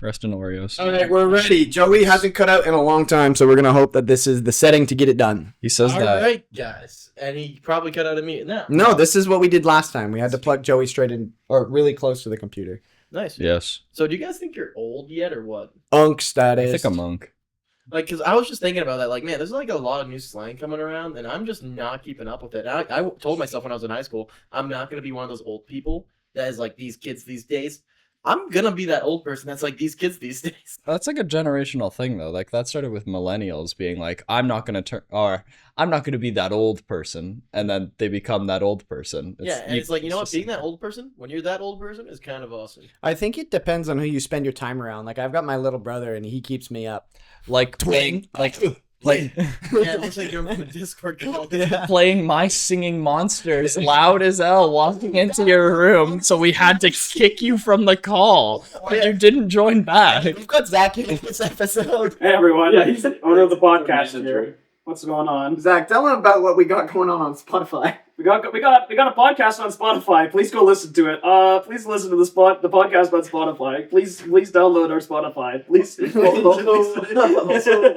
Rest in Oreos. All right, we're ready. Joey hasn't cut out in a long time, so we're going to hope that this is the setting to get it done. He says that. All right, guys. And he probably cut out a meeting now. No, this is what we did last time. We had to plug Joey straight in, or really close to the computer. Nice. Yes. So do you guys think you're old yet or what? Unk status. I think a monk. Like, because I was just thinking about that. Like, man, there's like a lot of new slang coming around, and I'm just not keeping up with it. I told myself when I was in high school, I'm not going to be one of those old people that is like these kids these days. I'm going to be that old person that's like these kids these days. That's like a generational thing, though. Like, that started with millennials being like, I'm not going to be that old person. And then they become that old person. It's like, you know what? Being that old person, when you're that old person, is kind of awesome. I think it depends on who you spend your time around. Like, I've got my little brother, and he keeps me up. Like playing, Yeah, it looks like you're on the Discord call. playing My Singing Monsters loud as hell walking into your room, so we had to kick you from the call. But you didn't join back. We've got Zach in this episode. Hey everyone, he's the owner of the podcast here. What's going on? Zach, tell him about what we got going on Spotify. We got a podcast on Spotify. Please go listen to it. Please listen to the podcast on Spotify. Please download our Spotify. Please also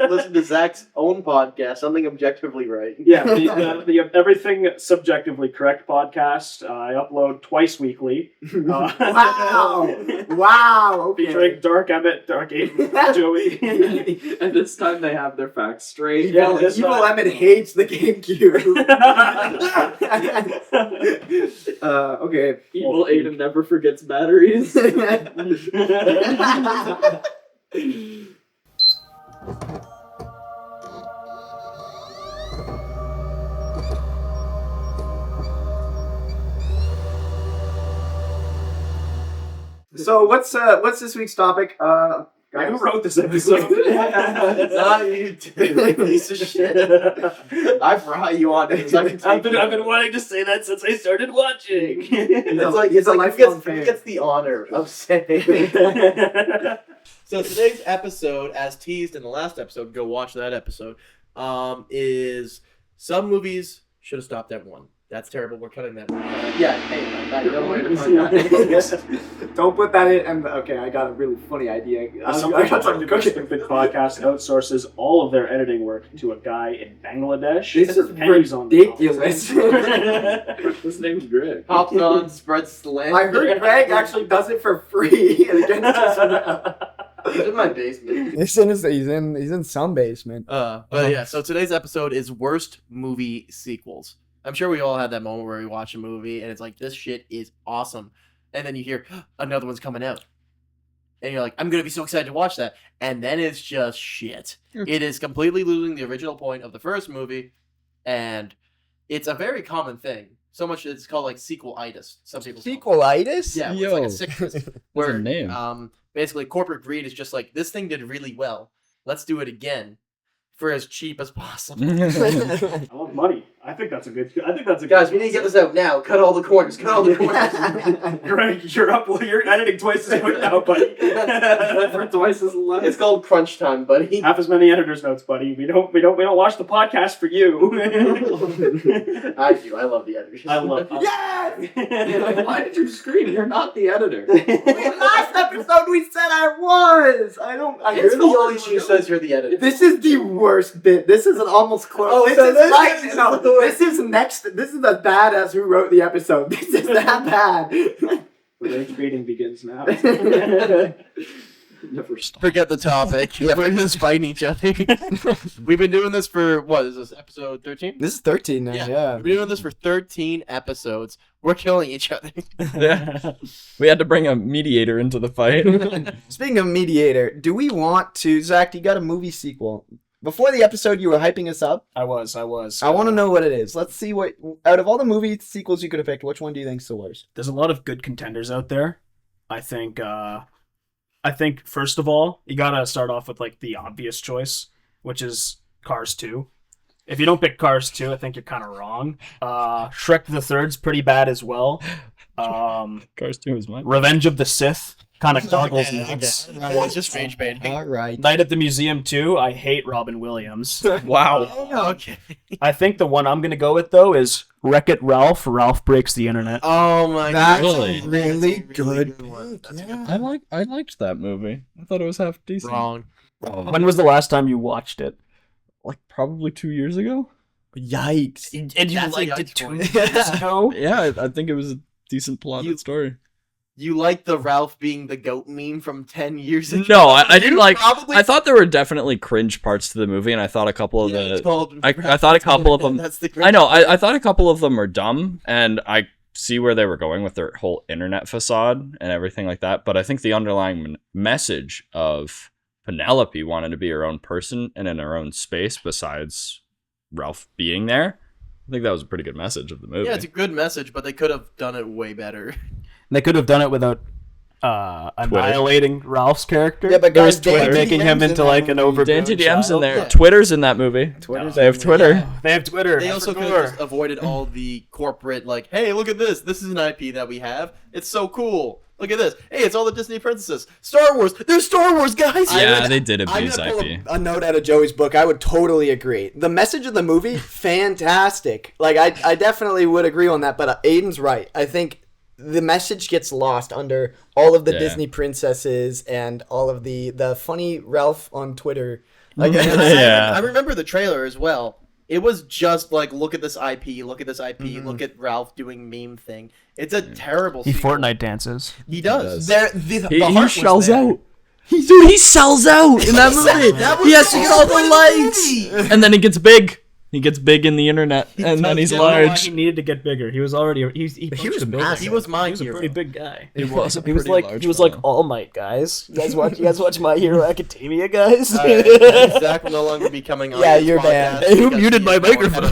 listen to Zach's own podcast, Something Objectively Right. Yeah, the Everything Subjectively Correct podcast. I upload twice weekly. Wow. Okay. Featuring Dark Emmett, Dark Aiden, Joey. And this time they have their facts straight. Yeah, Evil Emmett hates the GameCube. Okay. Evil Aiden never forgets batteries. So what's this week's topic? Who wrote this episode? Not you, dude. Piece of shit. I brought you on it. I've been wanting to say that since I started watching. It's a lifelong fan. Who gets the honor of saying? So today's episode, as teased in the last episode, go watch that episode. Is some movies should have stopped at one. That's terrible. We're cutting that. Yeah. Hey, don't put that in. And okay, I got a really funny idea. Something the podcast outsources all of their editing work to a guy in Bangladesh. This is ridiculous. His name's Greg. Hopped on, spread slant. I heard Greg actually does it for free. He's in my basement. He's in some basement. But yeah, so today's episode is worst movie sequels. I'm sure we all had that moment where we watch a movie and it's like, this shit is awesome. And then you hear, another one's coming out. And you're like, I'm going to be so excited to watch that. And then it's just shit. It is completely losing the original point of the first movie. And it's a very common thing. So much it's called like sequelitis. Some people Sequelitis? Yeah, Yo. it's like a sickness. Where What's the name? Basically corporate greed is just like, this thing did really well. Let's do it again for as cheap as possible. I love money. I think that's a good. Guys, we need to get this out now. Cut all the corners. Greg, you're editing twice as quick now, buddy. For twice as less. It's called crunch time, buddy. Half as many editor's notes, buddy. We don't watch the podcast for you. I do. I love the editors. I love. Yes! Why did you scream? You're not the editor. Last episode we said I was. You're the only who says you're the editor. This is the worst bit. This is an almost close. Oh, this so is this right. is No, the this is next. This is as bad as who wrote the episode. This is that bad. The rage baiting begins now. Never stop. Forget the topic. We're just fighting each other. We've been doing this for, what is this, episode 13? This is 13 now. Yeah. We've been doing this for 13 episodes. We're killing each other. We had to bring a mediator into the fight. Speaking of mediator, do we want to, Zach? You got a movie sequel. Before the episode, you were hyping us up. I was. I want to know what it is. Let's see what, out of all the movie sequels you could have picked, which one do you think's the worst? There's a lot of good contenders out there. I think first of all, you gotta start off with like the obvious choice, which is Cars 2. If you don't pick Cars 2, I think you're kind of wrong. Shrek the Third's pretty bad as well. Cars 2 is mine. Revenge of the Sith kind of goggles nuts. It's just rage baiting. All right. Night at the Museum 2, I hate Robin Williams. Wow. Oh, okay. I think the one I'm gonna go with though is Wreck-It Ralph. Ralph breaks the internet. Oh my That's god. Really? really That's a really good one. That's a pick, good yeah. I liked that movie. I thought it was half decent. Wrong. When was the last time you watched it? Like probably 2 years ago. Yikes. And you liked it 2 years ago? Yeah, I think it was a decent plotted You- story. You like the Ralph being the goat meme from 10 years ago? No, I didn't like. Probably. I thought there were definitely cringe parts to the movie, and I thought a couple of Yeah, it's the. called I Ralph thought a couple of them. That's the I know. I thought a couple of them were dumb, and I see where they were going with their whole internet facade and everything like that. But I think the underlying message of Penelope wanting to be her own person and in her own space, besides Ralph being there, I think that was a pretty good message of the movie. Yeah, it's a good message, but they could have done it way better. They could have done it without annihilating Ralph's character. Yeah, but there was guys, Twitter Dan making him TDM's into in like that an movie. overgrown Dan TDM's in child. there. Yeah. Twitter's in that movie. Twitter's They have in Twitter. Yeah. They have Twitter. They also could have just avoided all the corporate, like, hey, look at this. This is an IP that we have. It's so cool. Look at this. Hey, it's all the Disney princesses. Star Wars. There's Star Wars, guys. Yeah, they did I'm abuse gonna pull IP. a note out of Joey's book. I would totally agree. The message of the movie, fantastic. Like, I definitely would agree on that, but Aiden's right. I think the message gets lost under all of the Yeah. Disney princesses and all of the funny Ralph on Twitter. Like, Yeah. I remember the trailer as well. It was just like, look at this IP, look at this IP, look at Ralph doing meme thing. It's a terrible He sequel. Fortnite dances. He does. the He heart was shells there. out. Dude, he sells out in that movie. That was He has the to get whole all the point of the lights, movie. and then he gets big. He gets big in the internet, and then he's does. large. He needed to get bigger. He was already. He was massive. He was my He was a hero. pretty big guy. He was a He was pretty like large he was like fellow. All Might, guys. You guys watch My Hero Academia, guys. Zach will no longer be coming on. Yeah, this you're podcast banned. because Who he muted is my now microphone?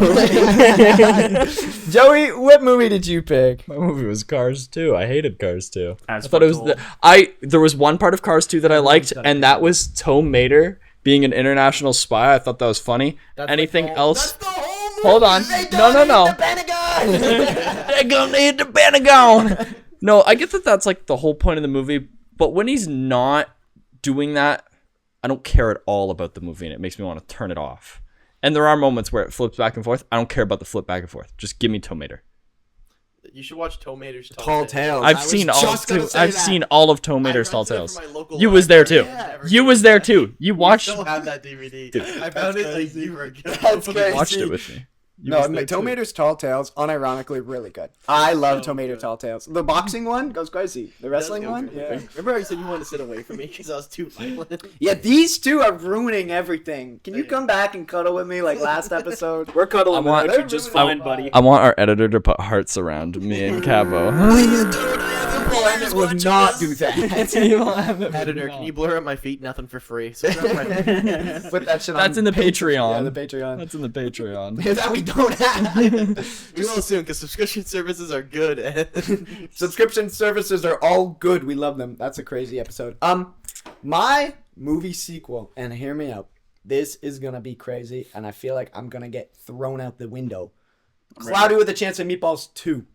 Joey, what movie did you pick? My movie was Cars 2. I hated Cars 2. As I thought it was foretold. there was one part of Cars 2 that I liked, and that was Tom Mater being an international spy. I thought that was funny. That's Anything like the- else? That's the whole movie. Hold on. They No. don't need the Pentagon! They're gonna need the Pentagon. No, I get that that's like the whole point of the movie, but when he's not doing that, I don't care at all about the movie, and it makes me want to turn it off. And there are moments where it flips back and forth. I don't care about the flip back and forth. Just give me Tomater. You should watch Tomater's Tall Tales. I've I was seen all. just gonna say I've that. seen all of I Tomater's Tall rented it Tales. from my local You was there too. library. Never You did was that. there too. You We watched. still have that DVD. Dude, I found it a year ago. That's crazy. Watched it with me. You No, was there too. Tomater's Tall Tales, unironically, really good. I love Tomater Tall Tales. The boxing one goes crazy. The wrestling one? Yeah. Remember how you said you wanted to sit away from me because I was too violent? Yeah, these two are ruining everything. Can you come back and cuddle with me like last episode? We're cuddling I want- without you just I- fine, buddy. I want our editor to put hearts around me and Cabo. Planet will not do that. Editor, can you blur out my feet? Nothing for free. So grab my- Put that shit on. That's in the Patreon. Yeah, the Patreon. That's in the Patreon. that we don't have. we will soon because subscription services are good. Subscription services are all good. We love them. That's a crazy episode. My movie sequel, and hear me out. This is gonna be crazy, and I feel like I'm gonna get thrown out the window. Cloudy with a Chance of Meatballs 2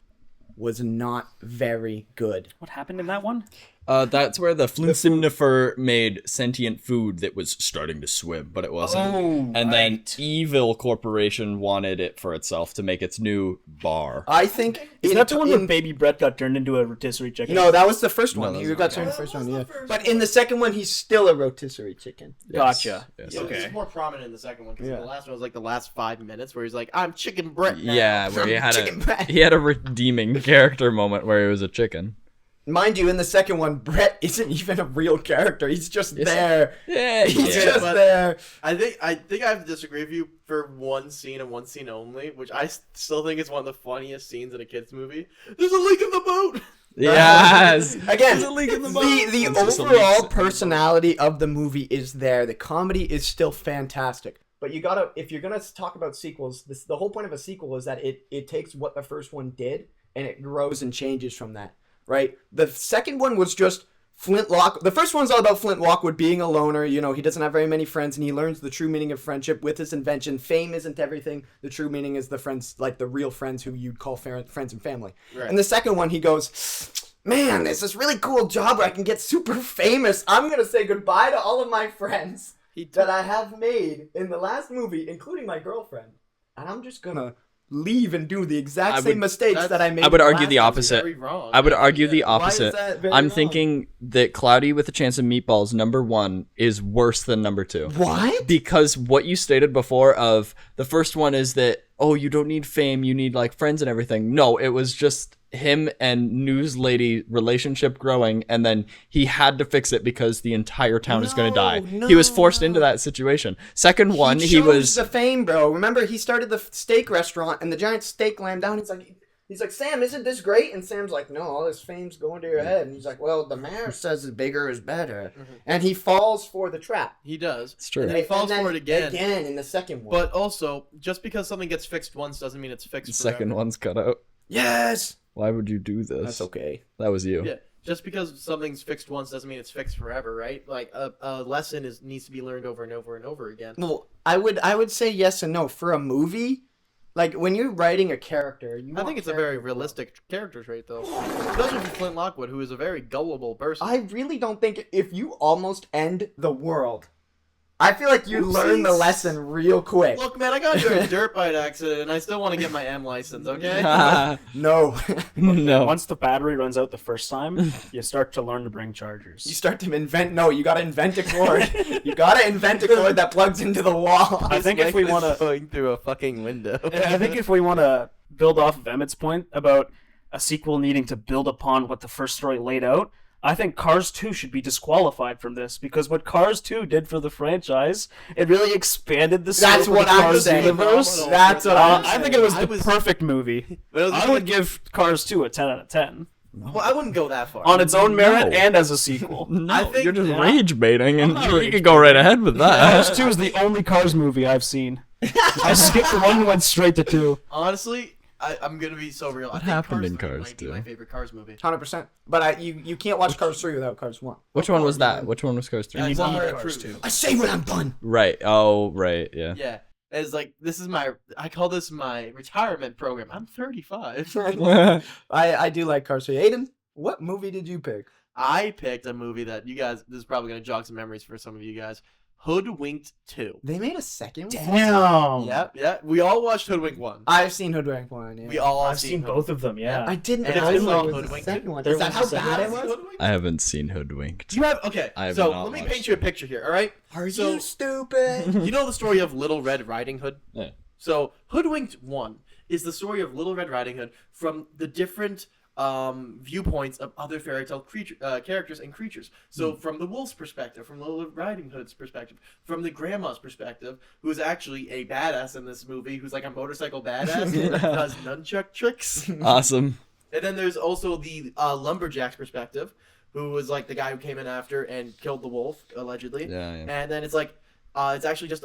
was not very good. What happened in that one? That's where the Flinsimnifer made sentient food that was starting to swim, but it wasn't. Oh, And then Evil Corporation wanted it for itself to make its new bar. I think Is in- that the one where in- Baby Brett got turned into a rotisserie chicken? No, that was the first one. that He was got the turned the first one, yeah. first But in the second one, he's still a rotisserie chicken. Gotcha. Yes. Yeah, Okay. He's more prominent in the second one because Yeah. the last one was like the last 5 minutes where he's like, "I'm Chicken Brett." Now. Yeah, where he had Chicken breast. he had a redeeming character moment where he was a chicken. Mind you, in the second one, Brett isn't even a real character. He's just there. Yeah, He's Yeah, just but- there. I think I have to disagree with you for one scene and one scene only, which I still think is one of the funniest scenes in a kids movie. There's a leak in the boat. Yes. Again, There's a leak in the boat. the There's just a overall leak. personality of the movie is there. The comedy is still fantastic. But you gotta, if you're gonna talk about sequels, the whole point of a sequel is that it takes what the first one did and it grows and changes from that, right? The second one was just Flint Lock. The first one's all about Flint Lockwood being a loner. You know, he doesn't have very many friends, and he learns the true meaning of friendship with his invention. Fame isn't everything. The true meaning is the friends, like the real friends who you'd call friends and family. Right. And the second one, he goes, man, there's this really cool job where I can get super famous. I'm gonna say goodbye to all of my friends that I have made in the last movie, including my girlfriend, and I'm just gonna leave and do the exact I same would- mistakes that I made. I would in argue last the movie. opposite. Very wrong. I would argue the Why is opposite. that very I'm wrong? thinking that Cloudy with a Chance of Meatballs #1 is worse than #2. What? Because what you stated before of the first one is that, oh, you don't need fame, you need like friends and everything. No, it was just him and news lady relationship growing, and then he had to fix it because the entire town is going to die. He was forced into that situation. Second one, he chose was the fame, bro. Remember, he started the steak restaurant, and the giant steak lamb down. He's like, Sam, isn't this great? And Sam's like, no, all this fame's going to your head. And he's like, well, the mayor says the bigger is better. And he falls for the trap. He does. It's true. And he falls then for it again. Again in the second one. But also, just because something gets fixed once doesn't mean it's fixed The second forever. one's cut out. yes. Why would you do this? That's okay. That was you. Yeah, just because something's fixed once doesn't mean it's fixed forever, right? Like a lesson needs to be learned over and over and over again. Well, I would say yes and no. For a movie, like when you're writing a character, I think it's a very realistic character trait, though, especially for Flint Lockwood, who is a very gullible person. I really don't think if you almost end the world, I feel like you learn the Oopsies. lesson real quick. Look, man, I got into a dirt bike accident, and I still want to get my M license. Okay. No. No. Once the battery runs out the first time, you start to learn to bring chargers. You start to invent. No, you gotta invent a cord. You gotta invent a cord that plugs into the wall. I think if we want to, going through a fucking window. I think if we want to build off of Emmett's point about a sequel needing to build upon what the first story laid out, I think Cars 2 should be disqualified from this because what Cars 2 did for the franchise, it really expanded the scope That's of what the I'm Cars saying. universe. That's what I'm I think it was I the was- perfect movie. I would give Cars 2 a 10 out of 10 Well, I wouldn't go that far. on its own merit No. and as a sequel. No, I think- you're just yeah. rage baiting, and not you rage can go right ahead with that. Cars 2 is the only Cars movie I've seen. I skipped 1 and went straight to 2. Honestly, I'm gonna be so real. I think happened in 3 Cars might be 2? my favorite Cars movie. 100%. But you can't watch Cars 3 without Cars 1. Which one was that? Which one was Cars 3? Yeah, need one to where eat it Cars proves. 2. I say when I'm done. Right. Oh, right. Yeah. Yeah. It's like this is my I call this my retirement program. I'm 35. I do like Cars 3. Aiden, what movie did you pick? I picked a movie that you guys this is probably gonna jog some memories for some of you guys. Hoodwinked 2. They made a second one? Damn. Yeah. We all watched Hoodwinked 1. I've seen Hoodwink 1. Yeah. We all I've seen both of them, yeah. I didn't And know I there saw was a Hoodwink second too. one. There Is that was how a bad it second was? I haven't seen Hoodwinked. You have okay. I have So not let me watched paint you a picture here. All right. Are So- you stupid? You know the story of Little Red Riding Hood? Yeah. So Hoodwinked 1 is the story of Little Red Riding Hood from the different viewpoints of other fairy tale characters and creatures. So from the wolf's perspective, from Little Red Riding Hood's perspective, from the grandma's perspective, who is actually a badass in this movie, who's like a motorcycle badass, who does nunchuck tricks. Awesome. And then there's also the lumberjack's perspective, who was like the guy who came in after and killed the wolf, allegedly. Yeah. Yeah. And then it's like, it's actually just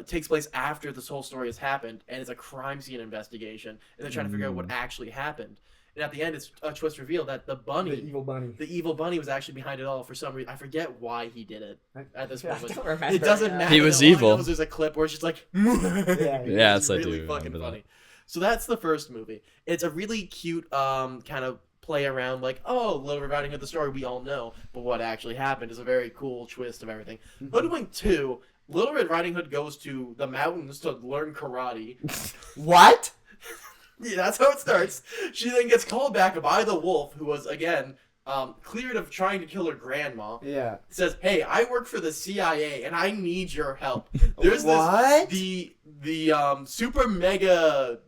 takes place after this whole story has happened, and it's a crime scene investigation, and they're trying to figure out what actually happened. And at the end, it's a twist reveal that the The evil bunny. evil bunny was actually behind it all for some reason. I forget why he did it at this I moment. don't remember. It doesn't Yeah. matter. He was All I know evil. is there's a clip where it's just like, Yeah, Yes, I really do fucking remember that. funny. So that's the first movie. It's a really cute kind of play around, like, oh, Little Red Riding Hood, the story we all know, but what actually happened is a very cool twist of everything. Hoodwink 2, Little Red Riding Hood goes to the mountains to learn karate. What? Yeah, that's how it starts. She then gets called back by the wolf, who was, again, cleared of trying to kill her grandma. Yeah. Says, hey, I work for the CIA, and I need your help. There's What? the super mega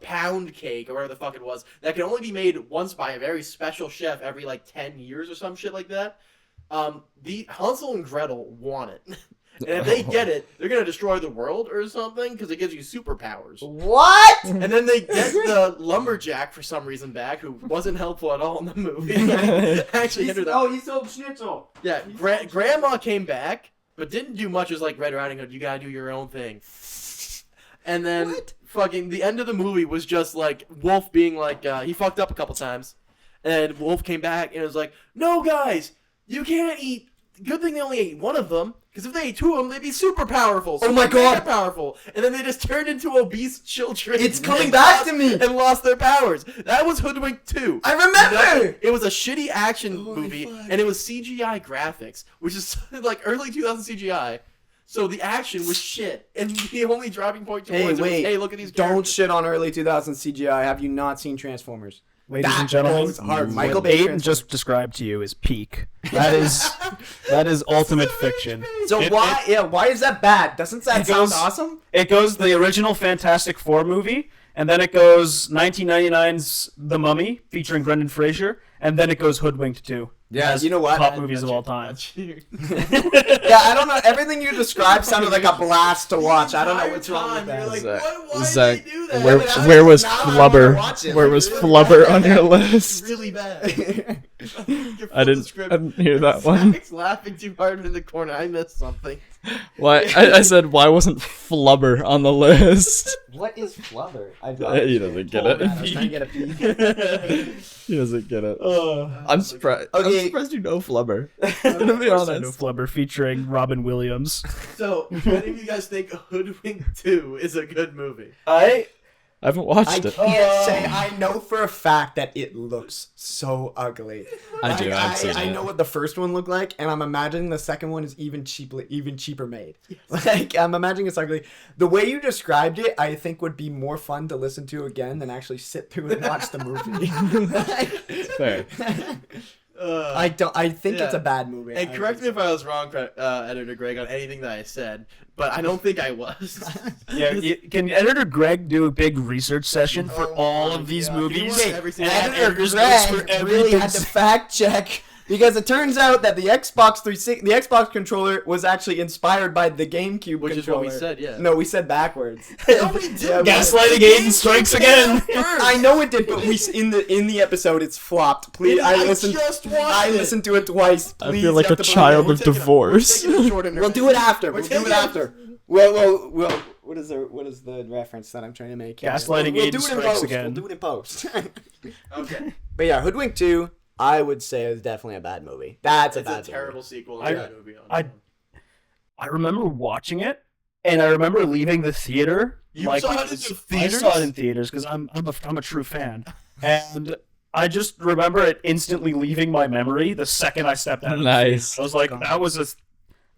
pound cake, or whatever the fuck it was, that can only be made once by a very special chef every, like, 10 years or some shit like that. The Hansel and Gretel want it. And if they get it, they're gonna destroy the world or something, because it gives you superpowers. What? And then they get the lumberjack for some reason back, who wasn't helpful at all in the movie. Actually, hindered them. he's so schnitzel. Yeah, Grandma came back, but didn't do much as like Red Riding Hood. You gotta do your own thing. And then What? fucking the end of the movie was just like Wolf being like, he fucked up a couple times. And Wolf came back and was like, no, guys, you can't eat. Good thing they only ate one of them, because if they ate two of them, they'd be super powerful. Oh my super God. mega powerful. And then they just turned into obese children. It's coming and back lost- to me. And lost their powers. That was Hoodwink 2. I remember. It was a shitty action Holy movie, fuck. and it was CGI graphics, which is like early 2000 CGI. So the action was shit, and the only driving point towards Hey, it was, wait. hey, look at these Don't characters. shit on early 2000s CGI. Have you not seen Transformers? Ladies That and gentlemen, goes hard. Michael what Bay Aiden Transformers. just described to you is peak. That is ultimate fiction. So why is that bad? Doesn't that It sound goes- awesome? It goes the original Fantastic Four movie, and then it goes 1999's The Mummy featuring Brendan Fraser, and then it goes Hoodwinked 2. Yeah, you know what? Top movies of all time. Yeah, I don't know. Everything you described sounded like a blast to watch. I don't know what's wrong with that. Like, Zach- why Zach, did they do that? Where, but I- where was now I wanna Flubber? watch it. Where was Really Flubber bad. on your It's list? really bad. Your I full didn't hear that one. Zach's laughing too hard in the corner. I missed something. Why? I said why wasn't Flubber on the list? What is flubber? He doesn't get I was it. trying to get a pee. He doesn't get it. Uh, I'm surprised. Okay. I'm surprised you know Flubber. To be No honest. Flubber featuring Robin Williams. So, do any of you guys think Hoodwink 2 is a good movie? I I haven't I watched it. can't say. I know for a fact that it looks so ugly. I do. I've seen I it. know what the first one looked like, and I'm imagining the second one is even cheaper made. Like I'm imagining it's ugly. The way you described it, I think would be more fun to listen to again than actually sit through and watch the movie. Fair. I don't. I think it's Yeah. a bad movie. And correct me if I was wrong, Editor Greg, on anything that I said, but I don't think I was. can Editor Greg do a big research session for Oh all my of these God. movies? He wants every single- And Editor editors notes for Greg every really big had to fact check because it turns out that the Xbox controller was actually inspired by the GameCube Which is controller. what we said, yeah. No, we said backwards. No, we didn't. Yeah, Gaslighting Aiden strikes again. I know it did, but we in the episode it's flopped. Please, I listened. just watched I it. listened to it twice. I Please, feel like you a have to believe child me. of divorce. We'll We'll do it after. We'll do taking it it- after. Well. What is the reference that I'm trying to make? here? Gaslighting We'll Aiden do it in strikes post. again. We'll do it in post. Okay. But yeah, Hoodwink 2, I would say is definitely a bad movie. That's It's a a bad terrible sequel. I- to that movie. I remember watching it, and I remember leaving the theater. You like, saw it in theaters? I saw it in theaters because I'm a true fan, and I just remember it instantly leaving my memory the second I stepped out. Of the Nice. theater. I was like, that was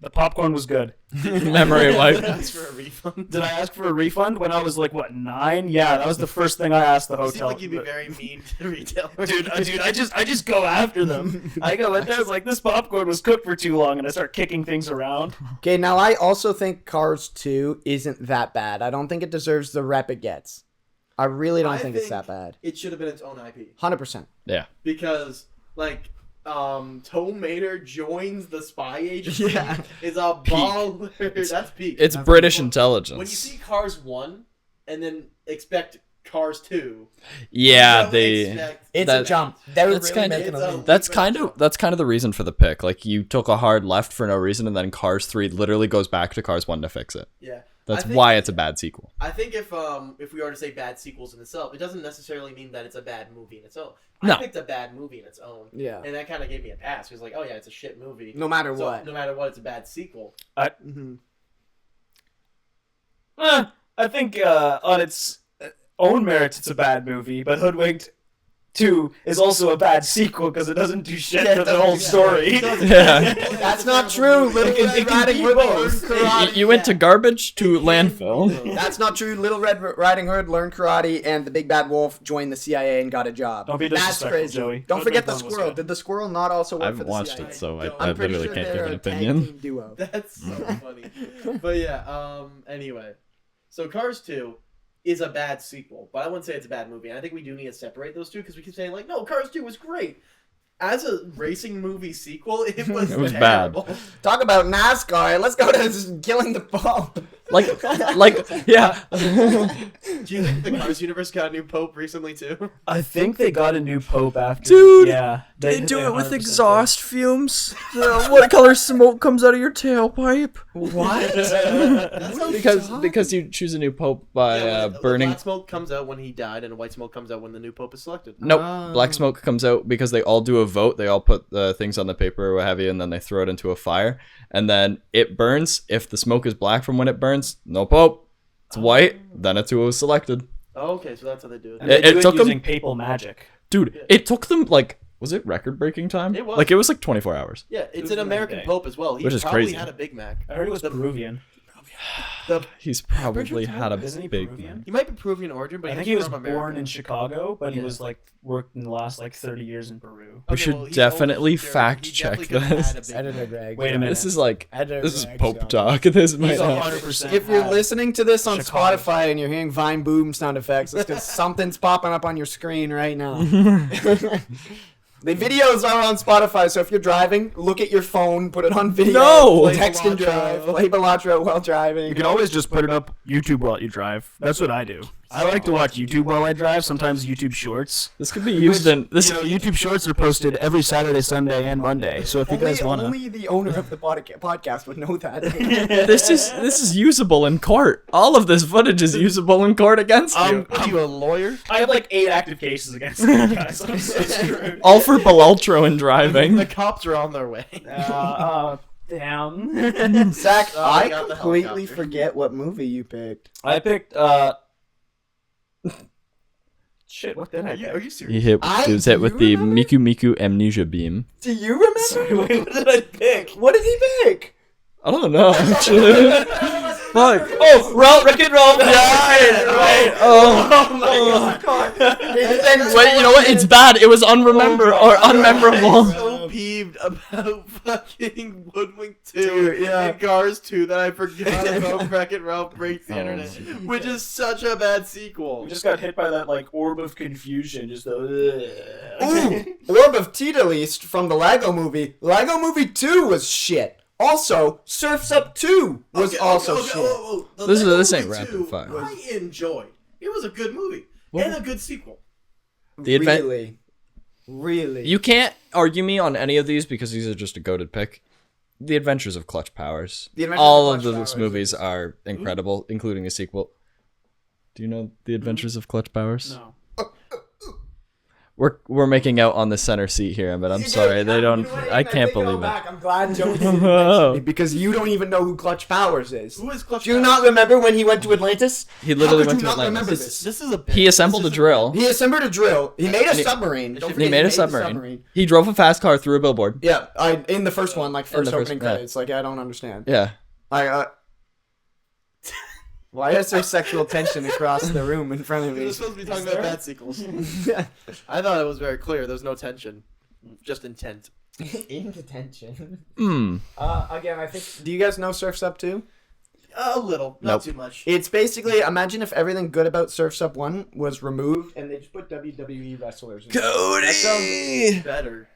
the popcorn was good. Memory wipe. Ask for a refund. Did I ask for a refund when I was like 9? Yeah, that was the first thing I asked the You seem hotel. like you'd be very mean to retailers. Dude, I just go after them. I go in there, it's like this popcorn was cooked for too long, and I start kicking things around. Okay, now I also think Cars 2 isn't that bad. I don't think it deserves the rep it gets. I really don't think it's that bad. It should have been its own IP 100%. Yeah. because, like, Tom Mater joins the spy agency. Yeah. Is a baller. That's peak. It's That's British peak. intelligence. When you see Cars 1 and then expect Cars 2, yeah, don't they. expect- It's That- a jump. They're that's really kinda- making It's a a- leap. That's kind of the reason for the pick. Like you took a hard left for no reason, and then Cars 3 literally goes back to Cars 1 to fix it. Yeah. That's I think- why it's a bad sequel. I think if we were to say bad sequels in itself, it doesn't necessarily mean that it's a bad movie in itself. No. I picked a bad movie in its own. Yeah. And that kind of gave me a pass. Because, like, oh, yeah, it's a shit movie. No matter So, what. No matter what, it's a bad sequel. Mhm. I think on its own merits, it's a bad movie, but Hoodwinked 2 is also a bad sequel because it doesn't do shit Yeah, for it the doesn't whole do- story. Yeah. That's not true. Little It can- Red it can Riding be Hood both. learned karate. You went to garbage to landfill. That's not true. Little Red Riding Hood learned karate, and the Big Bad Wolf joined the CIA and got a job. Don't be That's disrespectful, crazy. Joey. Don't forget the Hoodwinked 1 was squirrel. good. Did the squirrel not also I work for haven't the watched CIA? it, so I I'm pretty literally sure can't give they're an a tag opinion. team duo. That's so funny. But yeah, anyway. So Cars 2 is a bad sequel, but I wouldn't say it's a bad movie. And I think we do need to separate those two because we keep saying, like, no, Cars 2 was great. As a racing movie sequel, it was It was bad. terrible. Talk about NASCAR. Let's go to killing the Pope. Like, yeah. Do you think the Cars universe got a new pope recently, too? I think they got a new pope after. Dude, yeah, They do it with 100% exhaust fumes. What color smoke comes out of your tailpipe? What? Because you choose a new pope by Yeah, the burning. black smoke comes out when he died, and white smoke comes out when the new pope is selected. Nope. Oh. Black smoke comes out because they all do a vote. They all put things on the paper or what have you, and then they throw it into a fire. And then it burns. If the smoke is black from when it burns, no pope. It's white, then it's who was selected. Oh, okay, so that's how they do it. And they It do took 'em- using papal magic. Dude, it took them like Was it record-breaking time? It was. Like, it was like 24 hours. Yeah, it's was an really American big. Pope as well. He Which is probably crazy. had a Big Mac. I heard it was Peruvian. He's probably had a Isn't he big Peruvian? He might be Peruvian origin, but I think he's he was from born America. in Chicago, but he Yeah. was like worked in the last like 30 years in Peru. We should well, he's definitely older, fact he check definitely could've this. had a Big Editor Mac. Greg. Wait a minute. This is like Editor this is Greg's Pope on. talk. This might He's not. 100%. If you're had- listening to this on Chicago. Spotify and you're hearing Vine boom sound effects, it's because something's popping up on your screen right now. The videos are on Spotify, so if you're driving, look at your phone, put it on video, No! text and drive, play Bellatro while driving. You can always just put it up YouTube while you drive. That's what I do. I like to watch YouTube while I drive. Sometimes YouTube Shorts. This could be used in this. You know, YouTube Shorts are posted every Saturday, Sunday, and Monday. So if you guys want to, Only the owner of the podcast would know that. This is usable in court. All of this footage is usable in court against you. Are you a lawyer? I have like 8 active cases against me, guys. I'm so screwed. All for Belultro and driving. The cops are on their way. Damn. Zach, Oh, I I got the completely helicopter. forget what movie you picked. I picked. Shit. What did I Are pick? you He serious? was hit with the remember? Miku Miku amnesia beam. Do you remember? Wait, what did I pick? What did he pick? I don't know. Actually. Fuck. Oh, Ralph, Rick and Ralph. Right. Oh. Wait, you know what? It's bad. It was unremember or I'm unmemorable. so peeved about fucking Woodwing 2 Dude, yeah. and Cars 2 that I forgot about Wreck-It Ralph Breaks the Internet, which is such a bad sequel. We just got hit by that like orb of confusion. Just the. Ooh, Orb of Tita from the Lego Movie. Lego Movie 2 was shit. Also, Surf's Up 2 was also shit. The This Lego ain't Movie rapid 2 fire. I enjoyed. It was a good movie Well- and a good sequel. The advent- Really? You can't argue me on any of these because these are just a goated pick. The Adventures of Clutch Powers. The Adventures All of of Clutch those Powers movies are incredible, including a sequel. Do you know The Adventures of Clutch Powers? No. We're making out on the center seat here, but I'm sorry, they don't. I can't believe it. I'm glad Joe didn't mention me because you don't even know who Clutch Powers is. Who is Clutch Do you Powers? not remember when he went to Atlantis? He literally How could went you to not remember Atlantis. this? This is a He assembled a drill. He assembled a drill. He made a And he- submarine. Don't He forget, made a the submarine. He drove a fast car through a billboard. Yeah, in the first one, like In first the first- opening yeah. credits. Like I don't understand. Yeah. Why is there sexual tension across the room in front of We me? were supposed to be talking about bad sequels. I thought it was very clear. There's no tension, just intent. In detention. Hmm. Again, I think. Do you guys know Surf's Up 2? A little, not Nope. too much. It's basically imagine if everything good about Surf's Up 1 was removed and they just put WWE wrestlers in. Cody! Better.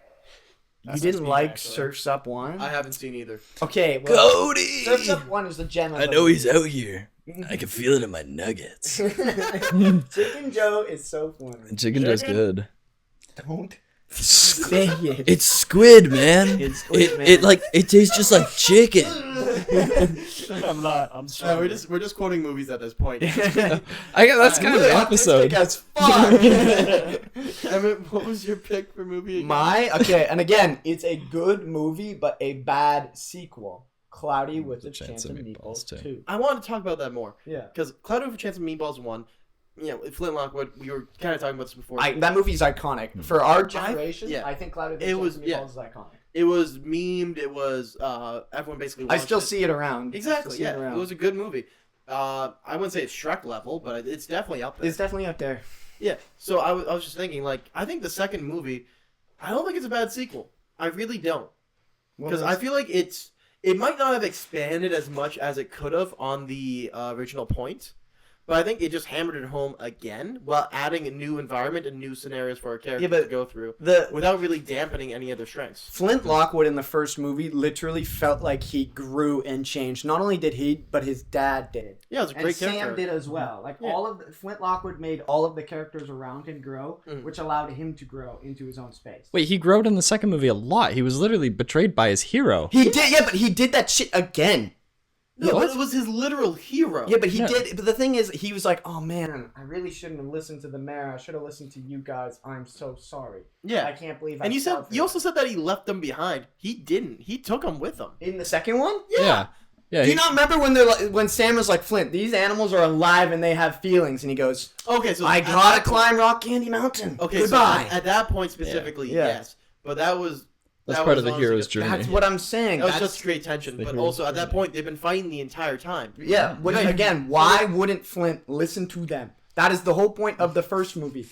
You didn't like Surf's Up 1? I haven't seen either. Okay, well, Cody! Surf's Up 1 is the gem of I the know movie. he's out here. I can feel it in my nuggets. Chicken Joe is so funny. Chicken does good. Don't say it. It's squid, man. It's squid, man. It tastes just like chicken. I'm not. I'm No, sorry. we're just quoting movies at this point. That's kind of the episode. As fuck. Emmett, what was your pick for movie? Again? Okay, and again, it's a good movie, but a bad sequel. Cloudy with a Chance of Meatballs 2. I want to talk about that more Yeah. because Cloud with a Chance of Meatballs 1. You know, Flintlock. What we were kind of talking about this before. That movie's iconic. For our generation, yeah. I think Cloudy with a It Chance was- of yeah. Meatballs is iconic. It was memed. It was everyone basically. I watched still it. see it around. Exactly. Still see Yeah, it around. it was a good movie. I wouldn't say it's Shrek level, but it's definitely up there. It's definitely up there. Yeah. So I was just thinking, like, I think the second movie, I don't think it's a bad sequel. I really don't, because I feel like it might not have expanded as much as it could have on the original point, but I think it just hammered it home again while adding a new environment and new scenarios for our characters but to go through the without really dampening any of their strengths. Flint Lockwood in the first movie literally felt like he grew and changed. Not only did he, but his dad did. Yeah, it was a And great Sam character. did as well. Like Yeah. all of Flint Lockwood made all of the characters around him grow, Mhm. which allowed him to grow into his own space. Wait, he growed in the second movie a lot. He was literally betrayed by his hero. He did, yeah, but he did that shit again. No, What? but it was his literal hero. Yeah, but he Yeah. did. But the thing is, he was like, "Oh man, I really shouldn't have listened to the mayor. I should have listened to you guys. I'm so sorry. Yeah. I can't believe." And I you said fell for you that." also said that he left them behind. He didn't. He took them with him. in the second one. Yeah. Yeah. Do you not remember when they're like, when Sam was like, Flint, these animals are alive and they have feelings, and he goes, Okay, so I at gotta that climb Rock Candy Mountain. point- Okay, Goodbye. so at that point specifically, Yeah. yes. But that was That's that part was of the honestly hero's just- journey. That's what I'm saying. That was That's- just to create tension, The but hero's also at that point they've been fighting the entire time. yeah. Again, why wouldn't Flint listen to them? That is the whole point of the first movie.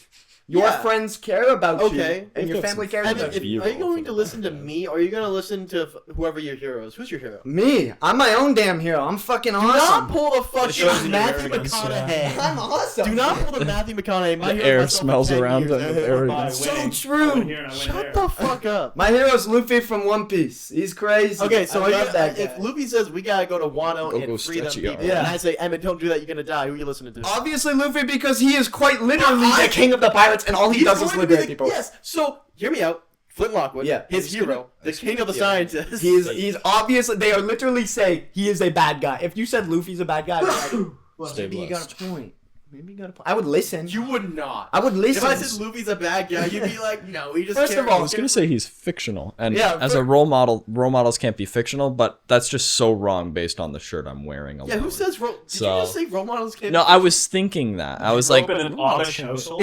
Your Yeah. friends care about Okay. you, and your family cares And about if, you. are you going to listen to me, or are you going to listen to whoever your hero is? Who's your hero? Me, I'm my own damn hero. I'm fucking Do not awesome. pull the shows you fucking Matthew arrogance, McConaughey. I'm awesome. Do not pull the Matthew McConaughey. My The hero air myself in smells 10 around years. him with arrogance. So Winning. true. I win here and I win Shut there. the fuck up. My hero's Luffy from One Piece. He's crazy. Okay, so I love that guy. if Luffy says we gotta go to Wano Go and free them stretchy people, arm. and I say, Emmett, don't do that, you're gonna die, who are you listening to? Obviously Luffy, because he is quite literally I- the king of the pirates, and all he He's does is going to be liberate the- people. Yes, so, hear me out. Flint Lockwood, Yeah. his hero, the king of the scientists. He's obviously, they are literally say he is a bad guy. If you said Luffy's a bad guy, I'd be like, well, Stay maybe you got blessed. a point. Maybe you got a point. I would listen. You would not. I would listen. If I said Luffy's a bad guy, you'd be like, no, he just First of cares. all, I was gonna say he's fictional, and Yeah, as a role models can't be fictional, but that's just so wrong based on the shirt I'm wearing. Alone. yeah, who says did you So- just say role models can't No, I was thinking that. I was like, Open an Amish household.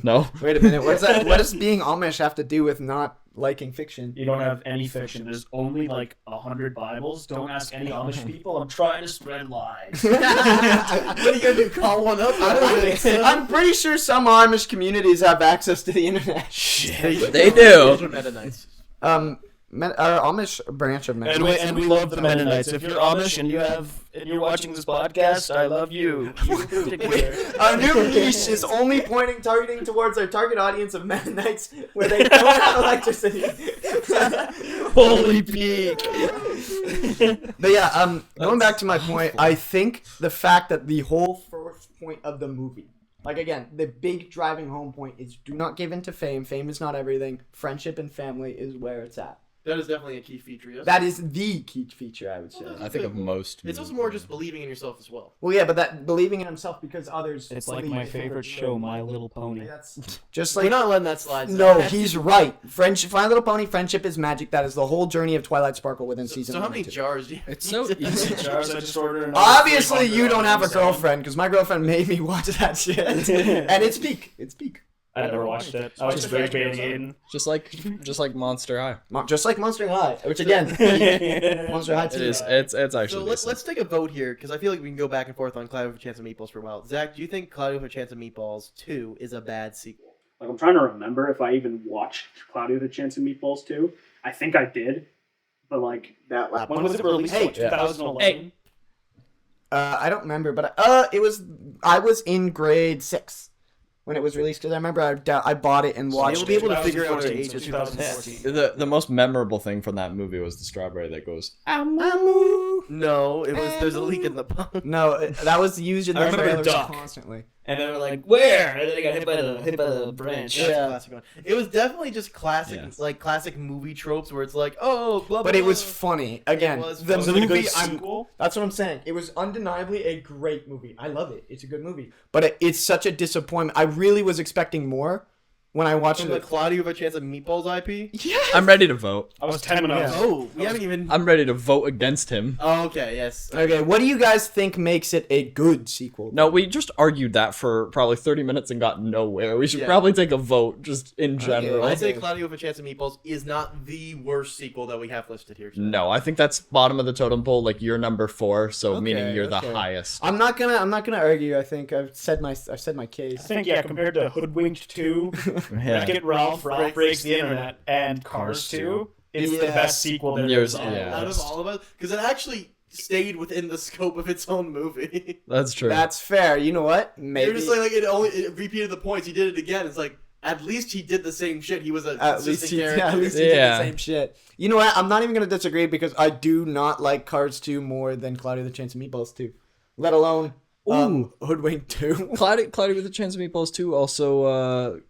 no. Wait a minute. What's that? What does being Amish have to do with not liking fiction? You don't have any fiction. There's only like 100 Bibles. Don't ask any Amish people. I'm trying to spread lies. What are you gonna do, call one up? I don't think so. I'm pretty sure some Amish communities have access to the internet. They do. Those are Mennonites. Amish branch of Mennonites. And we love the Mennonites. If you're Amish and you're watching this podcast, I love you. You in particular. Our new niche is only targeting towards our target audience of Mennonites where they don't have electricity. Holy peak. But yeah, going back to my point, I think the fact that the whole first point of the movie, like again, the big driving home point is do not give in to fame. Fame is not everything. Friendship and family is where it's at. That is definitely a key feature. Yes. That is the key feature, I would say. I think of most. It's also more just believing in yourself as well. Well, yeah, but that believing in himself because others. It's like believe my in favorite show, My Little Pony. That's just We're like not letting that slide. no, he's right. Friendship, My Little Pony, friendship is magic. That is the whole journey of Twilight Sparkle within season. So how 1 many and 2. jars do you? It's so easy. Jars, I just ordered another Obviously, 300 you don't have a Amazon. girlfriend because my girlfriend made me watch that shit, and it's peak. It's peak. I never watched it. I was just very Aiden. just like Monster High. Just like Monster High, which again, Monster High It too. is. It's actually. So let's take a vote here because I feel like we can go back and forth on Cloudy with a Chance of Meatballs for a while. Zach, do you think Cloudy with a Chance of Meatballs 2 is a bad sequel? Like, I'm trying to remember if I even watched Cloudy with a Chance of Meatballs 2. I think I did. But, like, That lap. when was it released? Hey, Like, 2011? Hey. I don't remember, but I was in grade 6 when it was released because I remember I bought it and watched You'll be able it. to figure out our 2014, ages. 2014. The most memorable thing from that movie was the strawberry that goes. No, it was. There's a leak in the pond. No, that was used in I the remember trailers Duck. constantly. And they were like, where? And then they got hit by the branch. That's a Yeah. classic one. It was definitely just classic, Yes. like classic movie tropes where it's like, oh, blah, blah, But it was blah. funny. Again, was the funny. Was it a movie. good I'm sequel? That's what I'm saying. It was undeniably a great movie. I love it. It's a good movie. But it's such a disappointment. I really was expecting more when I watched From the it. Cloudy with a Chance of Meatballs IP. I'm ready to vote. I was 10 when I was. Oh, we haven't even. I'm ready to vote against him. Oh, okay, yes. Okay, what do you guys think makes it a good sequel? No, we just argued that for probably 30 minutes and got nowhere. We should Yeah. probably take a vote just in general. I say Cloudy with a Chance of Meatballs is not the worst sequel that we have listed here. Today. No, I think that's bottom of the totem pole. Like you're number 4, so Okay, meaning you're okay. the highest. I'm not gonna argue. I think I've said my case. I think, yeah, compared to Hoodwinked 2, Yeah. Wreck-It Ralph Breaks the Internet, and Cars 2, it's the Yeah. best sequel there Yours- is. yeah. Out of all of us, because it actually stayed within the scope of its own movie. That's true. That's fair. You know what? Maybe You're just like it repeated the points. He did it again. It's like at least he did the same shit. He was a at least consistent he character. did Yeah. the same shit. You know what? I'm not even gonna disagree because I do not like Cars 2 more than Cloudy with a Chance of Meatballs 2, let alone Hoodwink 2. Cloudy with a Chance of Meatballs 2 also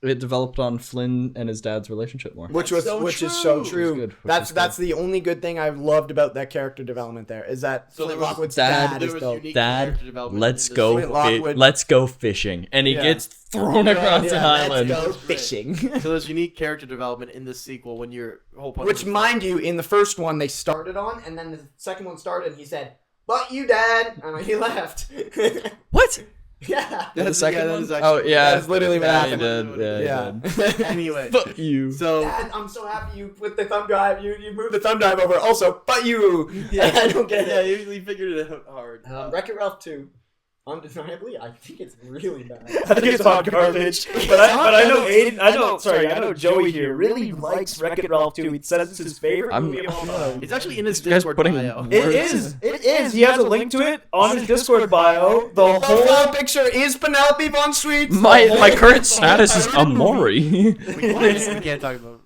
it developed on Flynn and his dad's relationship more. Which That's is so Which true. is good, which That's is that's the only good thing I've loved about that character development. There is that So there Flint was- Lockwood's Dad- dad There is was dope. unique Dad, character development let's in go. this Flint Lockwood. Let's go fishing, and he Yeah. gets thrown across the Yeah, island. let's go That's great. fishing. So there's unique character development in this sequel when your whole point. Which, mind you, in the first one they started on, and then the second one started, and he said, "But you, Dad," and he left. What? Yeah. The second that one? is actually- Oh yeah, That's literally what yeah, happened. He did. Yeah, he Yeah. did. Anyway, Fuck you. so Dad, I'm so happy you put the thumb drive. You moved the thumb drive over. Also, but you. yeah, I don't get yeah, it. you figured it out hard. Wreck-It Ralph 2. Undeniably, I think it's really bad. I think it's hot garbage. But I know Aiden. I know Joey here really likes Wreck-It Ralph 2. He says it's his favorite I'm- movie of all time. It's actually in his This guy's Discord putting bio. words It is. It is. He has a link to it on his Discord bio. The Profile whole. picture is Penelope Von Sweet. My current status is Amori. We can't talk about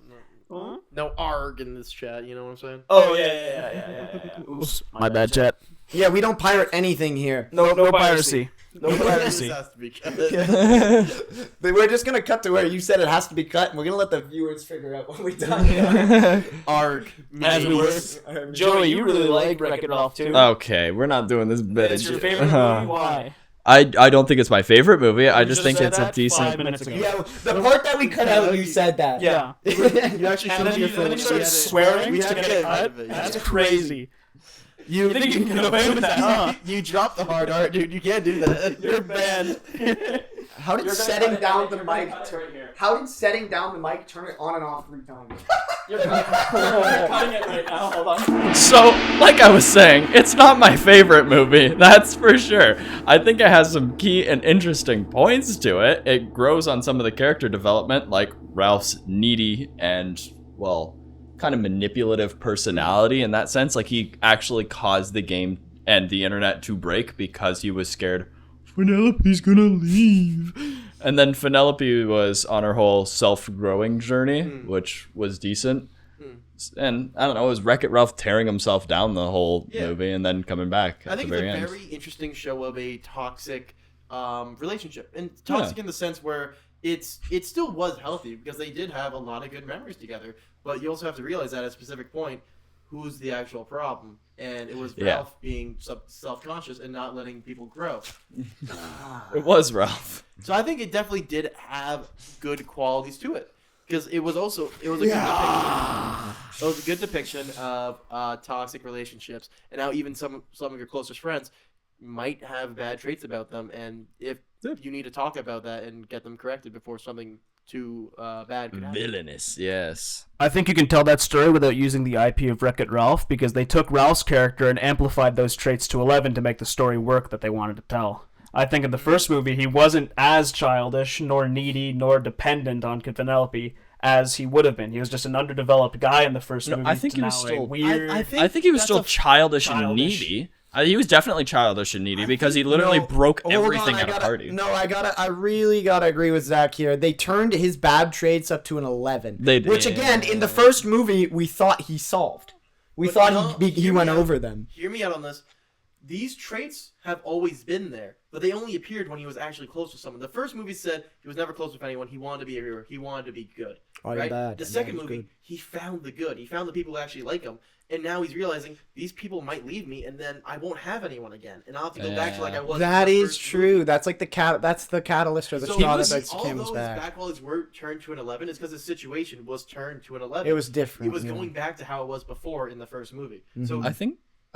no arg in this chat. You know what I'm saying? Oh yeah. Oops, my bad, chat. Yeah, we don't pirate anything here. No piracy. No piracy. This has to be cut. We're just gonna cut to where you said it has to be cut, and we're gonna let the viewers figure out what we talking Arg. As we were. about. Joey, you really like Wreck-It Ralph 2. Okay, we're not doing this bit. It's your favorite movie. Why? I don't think it's my favorite movie. I You just just think said it's a that 5 decent. minutes ago. Yeah, the part that we cut out, you said that. Yeah. You actually And then you started swearing We to had get to it cut out cut. of it. That's crazy. You think you can get away with that, huh? You dropped the hard art, dude. You can't do that. You're banned. How did setting down the mic? How did setting down the mic turn it on and off 3 times? You're cutting it right now. Hold on. So, like I was saying, it's not my favorite movie. That's for sure. I think it has some key and interesting points to it. It grows on some of the character development, like Ralph's needy and, well, kind of manipulative personality in that sense. Like, he actually caused the game and the internet to break because he was scared Penelope's gonna leave. And then Penelope was on her whole self-growing journey, which was decent. And I don't know, it was Wreck-It Ralph tearing himself down the whole movie and then coming back I at the think it's very a end. very interesting show of a toxic relationship, and toxic in the sense where it still was healthy because they did have a lot of good memories together. But you also have to realize that at a specific point, who's the actual problem? And it was Yeah. Ralph being self-conscious and not letting people grow. It was Ralph. So I think it definitely did have good qualities to it, because it was a good depiction. It was a good depiction of toxic relationships, and how even some of your closest friends might have bad traits about them, and if you need to talk about that and get them corrected before something too bad could happen. Villainous, yes. I think you can tell that story without using the IP of Wreck-It Ralph, because they took Ralph's character and amplified those traits to 11 to make the story work that they wanted to tell. I think in the first movie, he wasn't as childish, nor needy, nor dependent on Penelope as he would have been. He was just an underdeveloped guy in the first movie. I think to he was now a still weird. I think he was that's still a childish and childish- needy. He was definitely childish and needy because he literally broke everything at a party. I really gotta agree with Zach here. They turned his bad traits up to an 11. They did. Which again, in the first movie, we thought he solved. We But thought no, he hear went me out. over them. Hear me out on this. These traits have always been there, but they only appeared when he was actually close to someone. The first movie said he was never close with anyone. He wanted to be a hero. He wanted to be good. Oh, yeah, right? that- The that second was movie, good. he found the good. He found the people who actually like him, and now he's realizing these people might leave me, and then I won't have anyone again, and I'll have to go back to like I was. That in the is first true. movie. That's like that's the catalyst or the So straw he was, that makes although Camel's his back. bad qualities were turned to an 11, is because his situation was turned to an 11. It was different. He was yeah. going back to how it was before in the first movie. Mm-hmm. So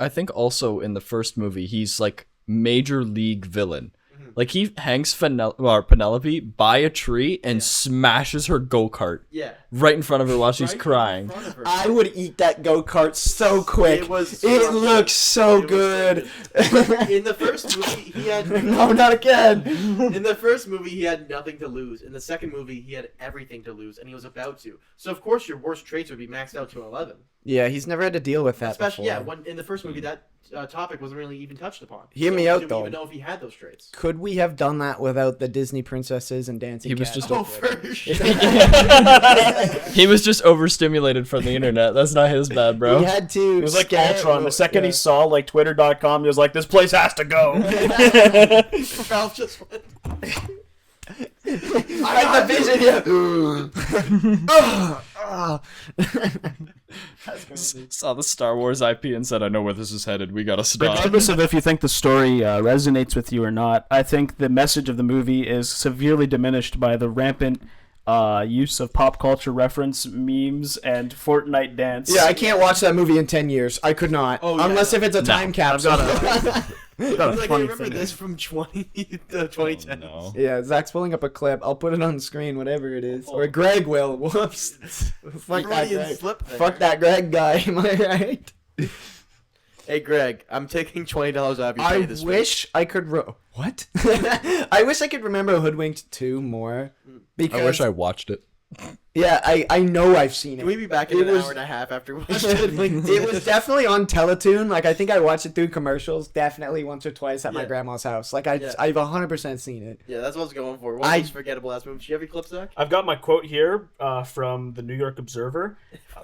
I think also in the first movie he's like major league villain. Like he hangs Penelope by a tree and smashes her go-kart yeah. right in front of her while she's Right in crying. front of her. I would eat that go-kart so quick. It was It so looks so It was good. In the first movie, he had No, not again. In the first movie, he had nothing to lose. In the second movie, he had everything to lose, and he was about to. So of course, your worst traits would be maxed out to an 11. Yeah, he's never had to deal with that Especially, before. yeah, when in the first movie, that topic wasn't really even touched upon. Hear So me we out, didn't though. even know if he had those traits. Could we have done that without the Disney princesses and dancing He was cats? just Oh, for sure. He was just overstimulated from the internet. That's not his bad, bro. We had to. It was like scare- Ultron. The second yeah. he saw like Twitter.com, he was like, "This place has to go." Ralph just went. Like the vision, Saw the Star Wars IP and said, I know where this is headed. We gotta stop. Regardless of if you think the story resonates with you or not, I think the message of the movie is severely diminished by the rampant use of pop culture reference memes and Fortnite dance. Yeah, I can't watch that movie in 10 years. I could not. Oh, yeah, Unless if it's a time capsule. Got a Like, I funny remember thing. this from 2010. No. Yeah, Zach's pulling up a clip. I'll put it on the screen, whatever it is. Or Greg will. Whoops. Fuck that Freudian Greg. slip there. Fuck that Greg guy. Am I right? Hey, Greg, I'm taking $20 out of your pay I this wish I could. What? I wish I could remember Hoodwinked 2 more. Because I wish I watched it. yeah, I know I've seen Can it. we be back in It an was- hour and a half after watching Hoodwinked? It was definitely on Teletoon. Like I think I watched it through commercials, definitely once or twice at my Yeah. grandma's house. Like Yeah. I've 100% seen it. Yeah, that's what I was going for. One of I- those forgettable ass movies. Do you have your clip, Zach? I've got my quote here from the New York Observer.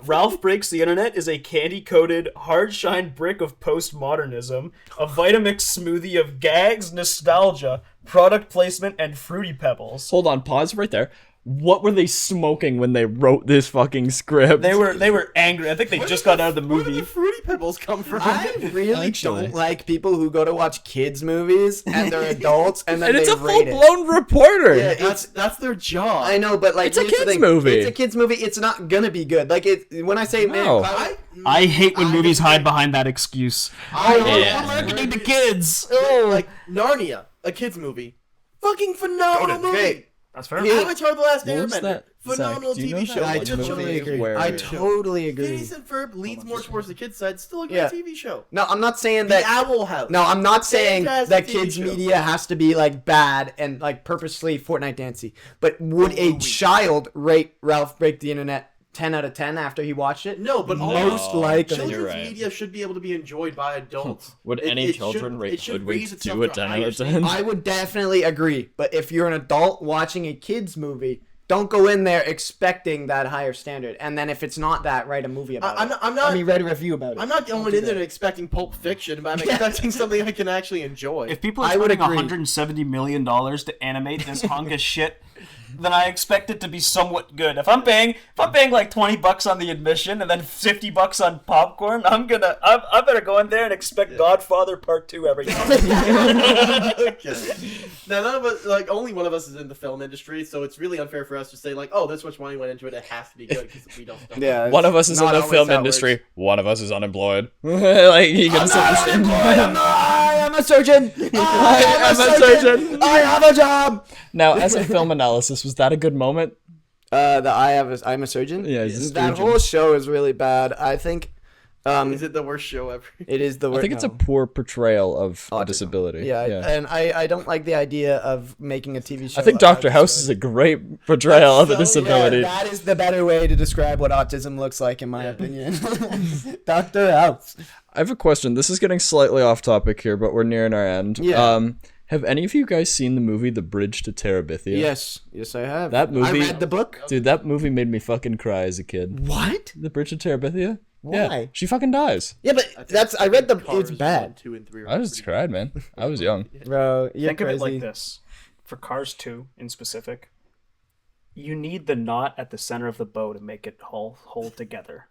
Ralph Breaks the Internet is a candy-coated, hard-shine brick of postmodernism, a Vitamix smoothie of gags, nostalgia, product placement, and fruity pebbles. Hold on, pause right there. What were they smoking when they wrote this fucking script? They were angry. I think they just got out of the Where did movie. the Fruity Pebbles come from? I really Actually. don't like people who go to watch kids movies and they're adults and then and it's they a rate it. full-blown reporter. Yeah, That's their job. I know, but like It's a here's the kids thing. movie. It's a kids movie. It's not gonna be good. Like it when I say No. man, I hate when movies hide behind that excuse. Yeah. We're marketing to kids. Like Narnia, a kids movie, fucking phenomenal movie. great. That's fair. Avatar: The Last What was Airbender, that? phenomenal Zach, do you know TV show. I what Children's movie totally movie. agree. where- I totally agree. Phineas and Ferb leads more towards the kids' side. Still a great Yeah. TV show. No, I'm not saying The that. Owl House. No, I'm not saying Fantastic that TV kids show. media has to be like bad and like purposely Fortnite dancey. But would a child rate Ralph Break the Internet 10 out of 10 after he watched it? No, but Most No. likely. You're children's right. media should be able to be enjoyed by adults. Would It- any it children should- rate it should raise Hoodwinked itself 2 a to 10 higher out of standard. 10? I would definitely agree. But if you're an adult watching a kids movie, don't go in there expecting that higher standard. And then if it's not that, write a movie about I'm it. not. Read a review about it. I'm not going in there expecting Pulp Fiction, but I'm expecting something I can actually enjoy. If people are I would spending agree. $170 million to animate this hunk shit, then I expect it to be somewhat good. If I'm paying like $20 on the admission and then $50 on popcorn, I better go in there and expect Godfather Part 2 every time. Okay. Now, none of us, like, only one of us is in the film industry, so it's really unfair for us to say, like, oh, this much money went into it, it has to be good, because we don't know. Yeah, One of us is in not the always film how it industry. works. One of us is unemployed. Like you can I am a surgeon. I am a surgeon. I have a job. Now, as a film analysis, was that a good moment? I'm a surgeon. Yeah, he's a that surgeon. whole show is really bad. I think Is it the worst show ever? it is the I worst. think it's a poor portrayal of a disability. yeah, and I don't like the idea of making a TV show. I think about Dr. House is a great portrayal of a So, disability. Yeah, that is the better way to describe what autism looks like, in my opinion. Dr. House. I have a question. This is getting slightly off topic here, but we're nearing our end. Yeah. Have any of you guys seen the movie The Bridge to Terabithia? Yes, I have. That movie- I read the book. Dude, that movie made me fucking cry as a kid. What? The Bridge to Terabithia? Why? Yeah, she fucking dies. Yeah, but I read the. Cars It's bad, 1, 2, and 3 are I just pretty cried, man. I was young. bro. You're Think crazy. of it like this. For Cars 2 in specific, you need the knot at the center of the bow to make it hold together.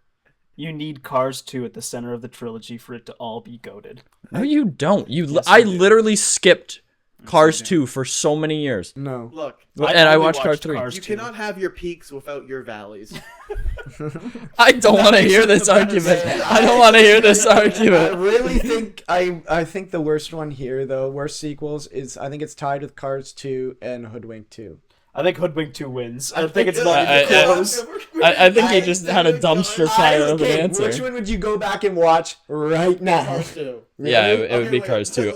You need Cars 2 at the center of the trilogy for it to all be goated. No, you don't. Yes, I you do. literally skipped Cars 2 for so many years. No. Look, And I only watched Cars 3. you cannot have your peaks without your valleys. I don't want to hear this argument. I don't want to hear this I argument. really think I think the worst one here, though, worst sequels is I think it's tied with Cars 2 and Hoodwink 2. I think Hoodwink 2 wins. I think it's not I- even close. I think he just had a dumpster fire of an Okay, answer. which one would you go back and watch right now? Cars 2. Yeah, it would Okay, be wait, Cars 2 like-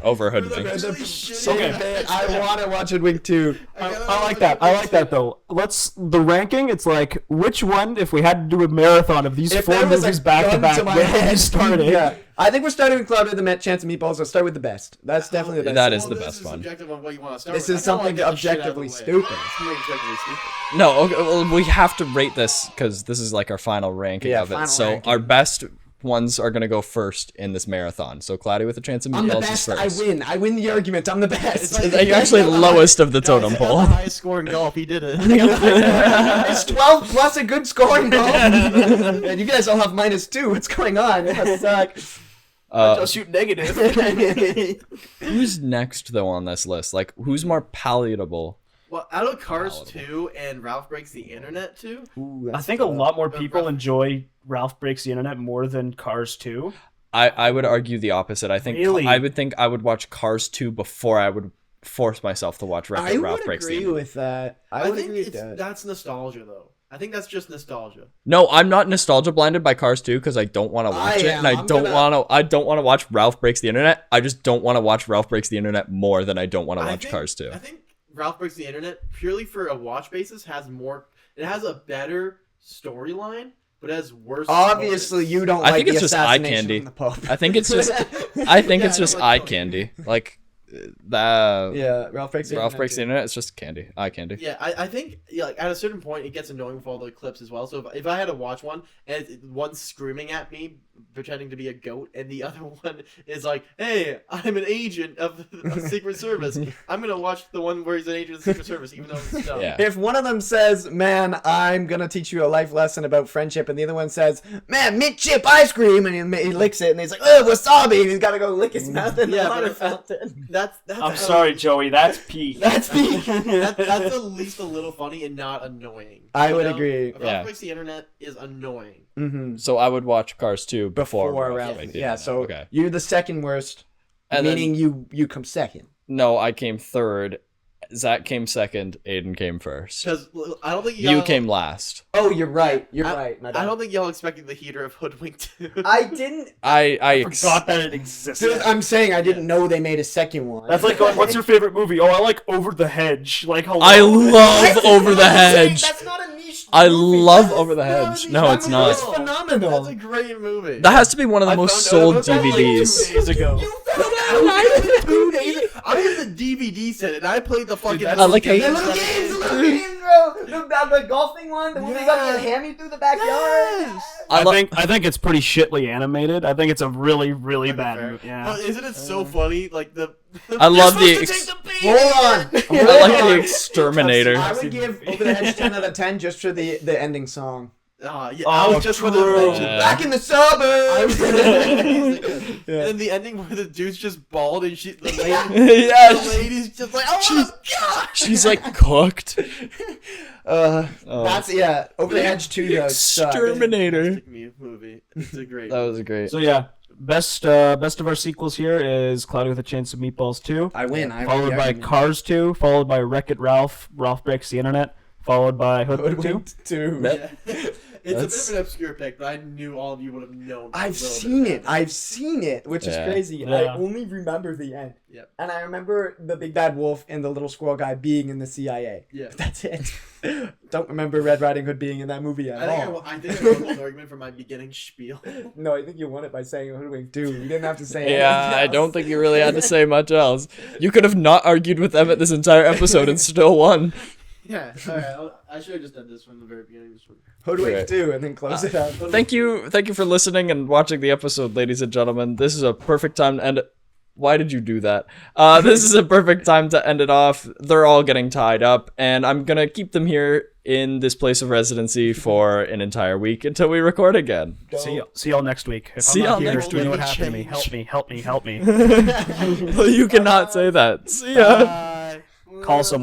over For the Hoodwink. really The shitty okay. bit, I want to watch Hoodwink 2. I like that. I like that though. Let's the ranking. It's like which one, if we had to do a marathon of these If four there was movies a back to gun back, to my where would head, you start it? Yeah, I think we're starting with Cloud with the Chance of Meatballs. Let's start with the best. That's definitely the best. That is the this best one. Subjective on what you want to start This with. is I kinda something wanna get the shit out of the objectively way. stupid. Something objectively stupid. No, okay, well, we have to rate this because this is like our final ranking Yeah, of it. final So ranking. our best ones are gonna go first in this marathon. So Cloudy with a Chance of I'm the Meatballs is best. first. I win. I win the argument. I'm the best. You're actually lowest of the totem Guys, he got pole. the highest score in golf. He did it. It's 12 plus a good score in golf. And you guys all have -2. What's going on? I suck. Just shoot negative. Who's next though on this list? Like, who's more palatable? Well, out of Cars Palatable. 2 and Ralph Breaks the Internet 2, I think a lot more people enjoy Ralph Breaks the Internet more than Cars 2. I would argue the opposite. I think Really? I would think I would watch Cars 2 before I would force myself to watch I Ralph would Breaks the agree Internet. with that. I would think agree with that. that's nostalgia, though. I think that's just nostalgia. No, I'm not nostalgia blinded by Cars 2 because I don't want to I watch it, am. and I I'm don't gonna- want to watch Ralph Breaks the Internet. I just don't want to watch Ralph Breaks the Internet more than I don't want to watch Cars 2. I think Ralph Breaks the Internet, purely for a watch basis, has more. It has a better storyline, but it has worse. Obviously, moments. you don't I like think the it's just eye assassination candy. of the Pope. I think it's just I think Yeah, it's I just don't eye like candy. Like that Yeah, Ralph Breaks the Ralph Internet Breaks the too. Internet, it's just candy. Eye candy. Yeah, I think like at a certain point it gets annoying with all the clips as well. So if I had to watch one and one's screaming at me pretending to be a goat and the other one is like, "Hey, I'm an agent of the Secret Service," I'm gonna watch the one where he's an agent of the Secret Service, even though it's dumb. Yeah. If one of them says, "Man, I'm gonna teach you a life lesson about friendship," and the other one says, "Man, mint chip ice cream," and he licks it, and he's like, "Oh, wasabi," and he's gotta go lick his mouth in the Yeah, water but fountain. That's I'm sorry, Joey. That's peak. That's me. That's at least a little funny and not annoying. I You would know? agree. Ralph Yeah. Breaks the Internet is annoying. Mm-hmm. So I would watch Cars 2 before Before Ralph Ralph. Breaks the Yeah, Internet. so okay. you're the second worst, And then- meaning you come second. No, I came third. Zach came second. Aiden came first. Because I don't think You came last. Oh, you're right. You're I- right. My I bad. don't think y'all expected the heater of Hoodwink 2. I didn't. I Forgot that it existed. Dude, I'm saying I didn't know they made a second one. That's like going, what's your favorite movie? Oh, I like Over the Hedge. Like, hello. I love Over the I'm saying Hedge. That's not a niche. I movie. love That is Over the not a Hedge. niche. No, That it's movie not. is phenomenal. That's a great movie. That has to be one of the I most found out sold about that, like, DVDs. 2 days ago. You found out 2 days. I had the DVD set and I played the fucking. I like how The you- little games, bro. The golfing one, the one they got the hammy through the backyard. Yes. I think it's pretty shitly animated. I think it's a really, really bad Fair. movie. Yeah. But isn't it so funny? Like the. I love the You're ex- supposed to take the Hold on. I like the Exterminator. I would give Over the Hedge 10 out of 10 just for the ending song. Yeah, Oh, I was just for the true. mention. Yeah. Back in the I was suburbs. And then the ending where the dude's just bald and the Yes. lady's just like, oh my god! She's like cooked. Oh. That's Over the Hedge 2 though. sucked. Exterminator. Fantastic movie. It's a great. That was great. So yeah, best of our sequels here is Cloudy with a Chance of Meatballs 2, I win. I followed by Cars 2, followed by Wreck-It Ralph, Ralph Breaks the Internet, followed by Hoodwink 2. Hoodwinked 2. Yeah. It's That's- a bit of an obscure pick, but I knew all of you would have known. I've a little seen bit it. I've seen it, which is Yeah. crazy. Yeah. I only remember the end. Yep. And I remember the big bad wolf and the little squirrel guy being in the CIA. Yeah. But that's it. Don't remember Red Riding Hood being in that movie at all. I think I won this argument for my beginning spiel. No, I think you won it by saying Hoodwink 2. You didn't have to say Yeah, anything I else. don't think you really had to say much else. You could have not argued with Emmett this entire episode and still won. Yeah. All right. I should have just done this from the very beginning. Hoodwink Right. 2 and then close it out. Thank you for listening and watching the episode, ladies and gentlemen. This is a perfect time to end it. Why did you do that? This is a perfect time to end it off. They're all getting tied up, and I'm gonna keep them here in this place of residency for an entire week until we record again. See y'all next week. If See I'm not y'all here, next do you know week. what happened to me? Help me, help me, help me. You cannot say that. See ya. Bye. Call someone.